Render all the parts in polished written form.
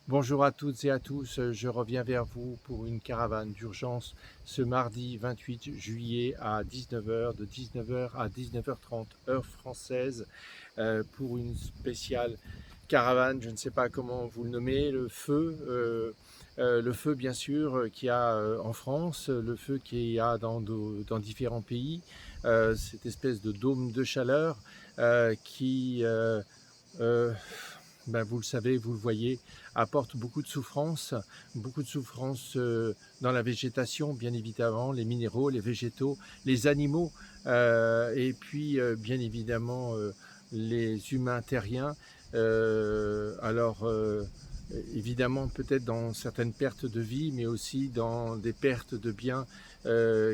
Bonjour à toutes et à tous, je reviens vers vous pour une caravane d'urgence ce mardi 28 juillet à 19h, de 19h à 19h30 heure française, pour une spéciale caravane, je ne sais pas comment vous le nommez, le feu bien sûr qu'il y a en France, le feu qu'il y a dans différents pays, cette espèce de dôme de chaleur qui euh, ben, vous le savez, vous le voyez, apporte beaucoup de souffrance dans la végétation, bien évidemment, les minéraux, les végétaux, les animaux, et puis bien évidemment les humains terriens. Alors, évidemment, peut-être dans certaines pertes de vie, mais aussi dans des pertes de biens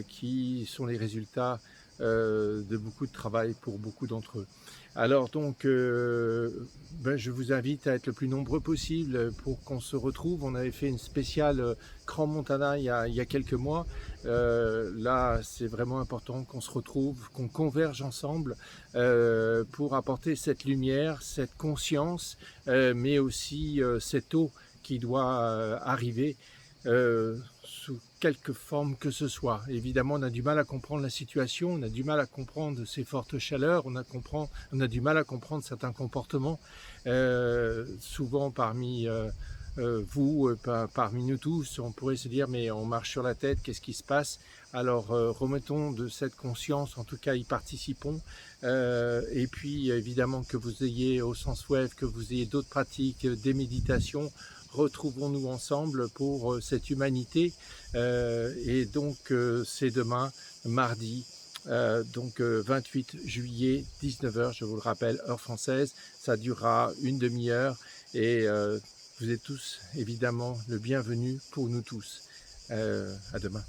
qui sont les résultats de beaucoup de travail pour beaucoup d'entre eux. Alors donc, ben, je vous invite à être le plus nombreux possible pour qu'on se retrouve. On avait fait une spéciale Grand Montana il y a quelques mois. Là, c'est vraiment important qu'on se retrouve, qu'on converge ensemble pour apporter cette lumière, cette conscience, mais aussi cette eau qui doit arriver sous quelque forme que ce soit. Évidemment, on a du mal à comprendre la situation, on a du mal à comprendre ces fortes chaleurs, on a du mal à comprendre certains comportements, souvent parmi vous, parmi nous tous, on pourrait se dire mais on marche sur la tête, qu'est-ce qui se passe? Alors remettons de cette conscience, en tout cas y participons, et puis évidemment que vous ayez au sens web, que vous ayez d'autres pratiques, des méditations, retrouvons-nous ensemble pour cette humanité. Et donc c'est demain, mardi, donc 28 juillet, 19h, je vous le rappelle, heure française. Ça durera une demi-heure et vous êtes tous évidemment le bienvenu pour nous tous. À demain.